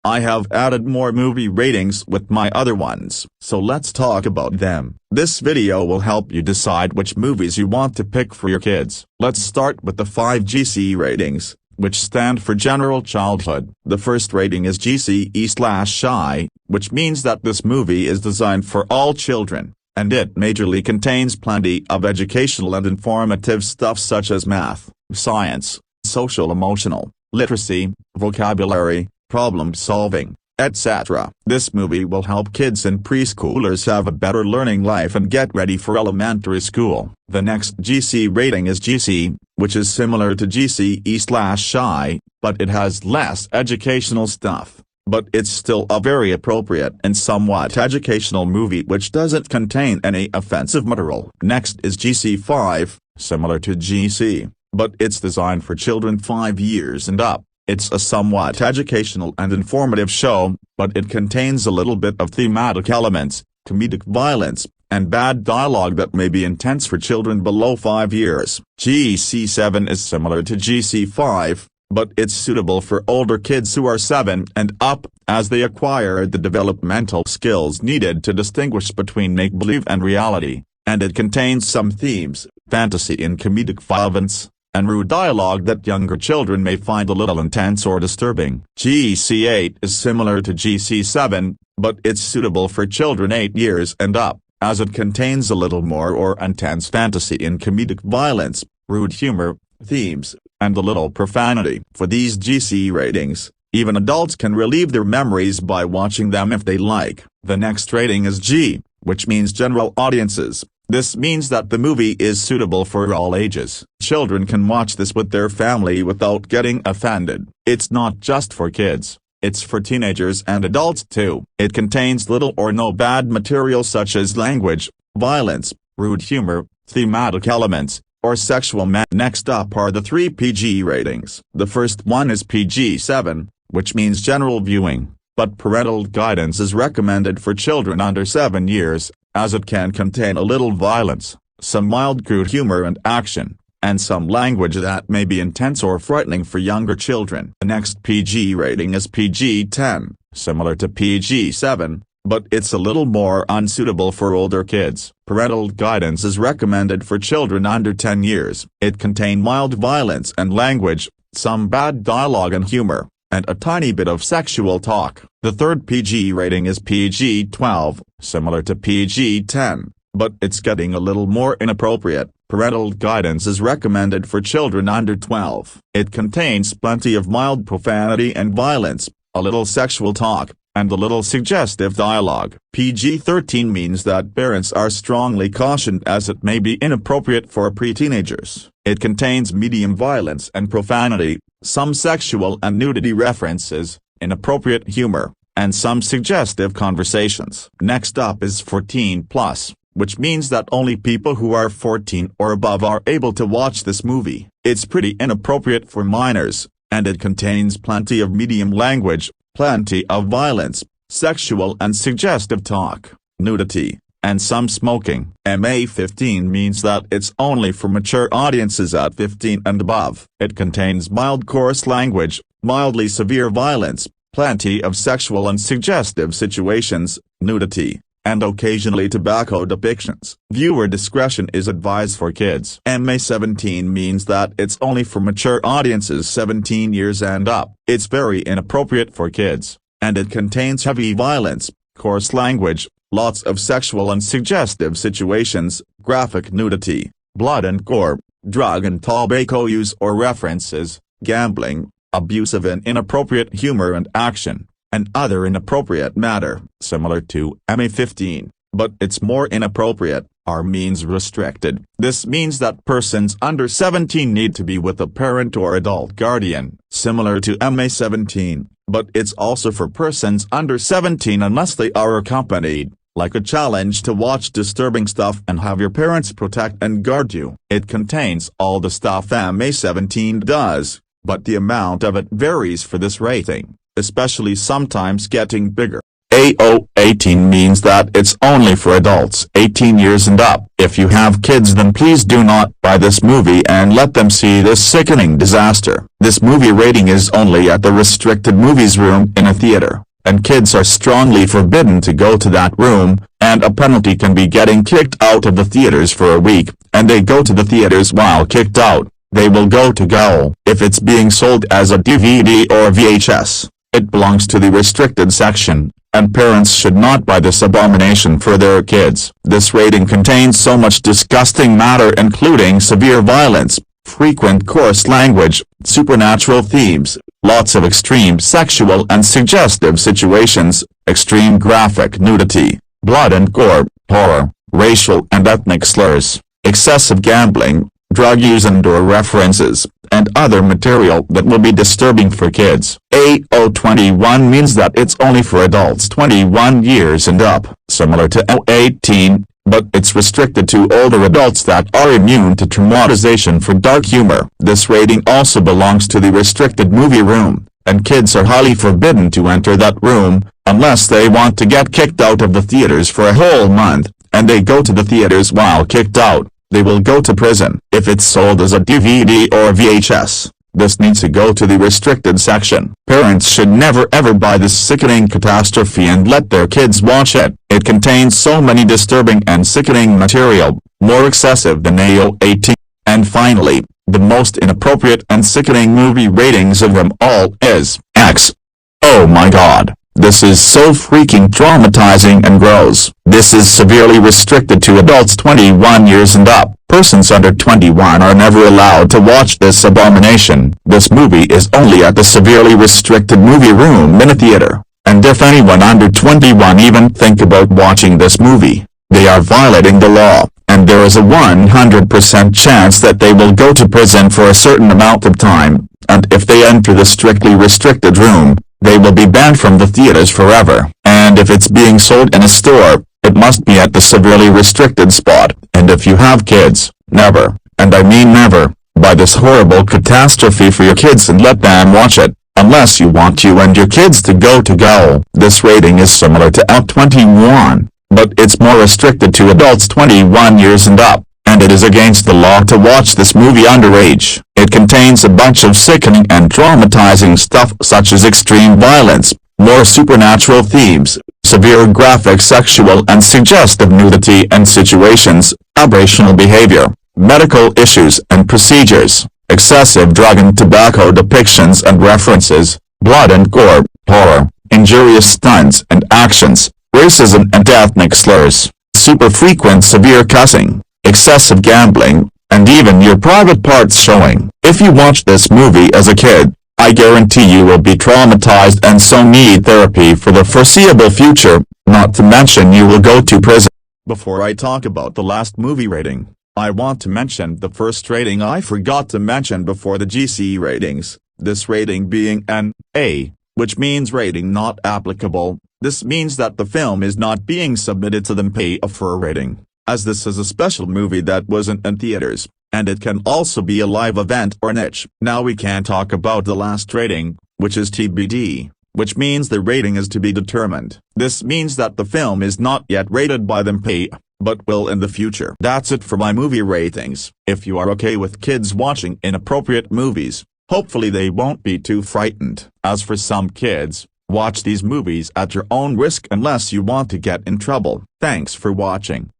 I have added more movie ratings with my other ones. So let's talk about them. This video will help you decide which movies you want to pick for your kids. Let's start with the 5 GC ratings, which stand for General Childhood. The first rating is GCE/Shy, which means that this movie is designed for all children, and it majorly contains plenty of educational and informative stuff such as math, science, social-emotional, literacy, vocabulary, problem-solving, etc. This movie will help kids and preschoolers have a better learning life and get ready for elementary school. The next GC rating is GC, which is similar to GCE/Shy, but it has less educational stuff. But it's still a very appropriate and somewhat educational movie which doesn't contain any offensive material. Next is GC5, similar to GC, but it's designed for children 5 years and up. It's a somewhat educational and informative show, but it contains a little bit of thematic elements, comedic violence, and bad dialogue that may be intense for children below 5 years. GC7 is similar to GC5, but it's suitable for older kids who are 7 and up, as they acquire the developmental skills needed to distinguish between make-believe and reality, and it contains some themes, fantasy and comedic violence, and rude dialogue that younger children may find a little intense or disturbing. GC8 is similar to GC7, but it's suitable for children 8 years and up, as it contains a little more or intense fantasy and comedic violence, rude humor, themes, and a little profanity. For these GC ratings, even adults can relieve their memories by watching them if they like. The next rating is G, which means general audiences. This means that the movie is suitable for all ages. Children can watch this with their family without getting offended. It's not just for kids, it's for teenagers and adults too. It contains little or no bad material such as language, violence, rude humor, thematic elements, or sexual Next up are the 3 PG ratings. The first one is PG-7, which means general viewing, but parental guidance is recommended for children under 7 years, as it can contain a little violence, some mild crude humor and action, and some language that may be intense or frightening for younger children. The next PG rating is PG-10, similar to PG-7, but it's a little more unsuitable for older kids. Parental guidance is recommended for children under 10 years. It contains mild violence and language, some bad dialogue and humor, and a tiny bit of sexual talk. The third PG rating is PG-12, similar to PG-10, but it's getting a little more inappropriate. Parental guidance is recommended for children under 12. It contains plenty of mild profanity and violence, a little sexual talk, and a little suggestive dialogue. PG-13 means that parents are strongly cautioned as it may be inappropriate for pre-teenagers. It contains medium violence and profanity, some sexual and nudity references, inappropriate humor, and some suggestive conversations. Next up is 14+, which means that only people who are 14 or above are able to watch this movie. It's pretty inappropriate for minors, and it contains plenty of medium language, plenty of violence, sexual and suggestive talk, nudity, and some smoking. MA-15 means that it's only for mature audiences at 15 and above. It contains mild coarse language, mildly severe violence, plenty of sexual and suggestive situations, nudity, and occasionally tobacco depictions. Viewer discretion is advised for kids. MA-17 means that it's only for mature audiences 17 years and up. It's very inappropriate for kids, and it contains heavy violence, coarse language, lots of sexual and suggestive situations, graphic nudity, blood and gore, drug and tobacco use or references, gambling, abusive and inappropriate humor and action, and other inappropriate matter. Similar to MA-15, but it's more inappropriate, or means restricted. This means that persons under 17 need to be with a parent or adult guardian. Similar to MA-17, but it's also for persons under 17 unless they are accompanied, like a challenge to watch disturbing stuff and have your parents protect and guard you. It contains all the stuff MA-17 does, but the amount of it varies for this rating, especially sometimes getting bigger. AO18 means that it's only for adults 18 years and up. If you have kids, then please do not buy this movie and let them see this sickening disaster. This movie rating is only at the restricted movies room in a theater, and kids are strongly forbidden to go to that room, and a penalty can be getting kicked out of the theaters for a week, and they go to the theaters while kicked out. They will go to jail. If it's being sold as a DVD or VHS, it belongs to the restricted section, and parents should not buy this abomination for their kids. This rating contains so much disgusting matter, including severe violence, frequent coarse language, supernatural themes, lots of extreme sexual and suggestive situations, extreme graphic nudity, blood and gore, horror, racial and ethnic slurs, excessive gambling, drug use and/or references, and other material that will be disturbing for kids. AO21 means that it's only for adults 21 years and up, similar to AO18, but it's restricted to older adults that are immune to traumatization for dark humor. This rating also belongs to the restricted movie room, and kids are highly forbidden to enter that room, unless they want to get kicked out of the theaters for a whole month, and they go to the theaters while kicked out. They will go to prison. If it's sold as a DVD or VHS, this needs to go to the restricted section. Parents should never ever buy this sickening catastrophe and let their kids watch it. It contains so many disturbing and sickening material, more excessive than AO18. And finally, the most inappropriate and sickening movie ratings of them all is X. Oh my god. This is so freaking traumatizing and gross. This is severely restricted to adults 21 years and up. Persons under 21 are never allowed to watch this abomination. This movie is only at the severely restricted movie room in a theater. And if anyone under 21 even think about watching this movie, they are violating the law, and there is a 100% chance that they will go to prison for a certain amount of time, and if they enter the strictly restricted room, they will be banned from the theaters forever. And if it's being sold in a store, it must be at the severely restricted spot. And if you have kids, never, and I mean never, buy this horrible catastrophe for your kids and let them watch it, unless you want you and your kids to go to jail. This rating is similar to AO21, but it's more restricted to adults 21 years and up, and it is against the law to watch this movie underage. It contains a bunch of sickening and traumatizing stuff such as extreme violence, more supernatural themes, severe graphic sexual and suggestive nudity and situations, aberrational behavior, medical issues and procedures, excessive drug and tobacco depictions and references, blood and gore, horror, injurious stunts and actions, racism and ethnic slurs, super frequent severe cussing, excessive gambling, and even your private parts showing. If you watch this movie as a kid, I guarantee you will be traumatized and so need therapy for the foreseeable future, not to mention you will go to prison. Before I talk about the last movie rating, I want to mention the first rating I forgot to mention before the GC ratings, this rating being an A, which means rating not applicable. This means that the film is not being submitted to them pay for a rating, as this is a special movie that wasn't in theaters, and it can also be a live event or niche. Now we can talk about the last rating, which is TBD, which means the rating is to be determined. This means that the film is not yet rated by them pay, but will in the future. That's it for my movie ratings. If you are okay with kids watching inappropriate movies, hopefully they won't be too frightened. As for some kids, watch these movies at your own risk unless you want to get in trouble. Thanks for watching.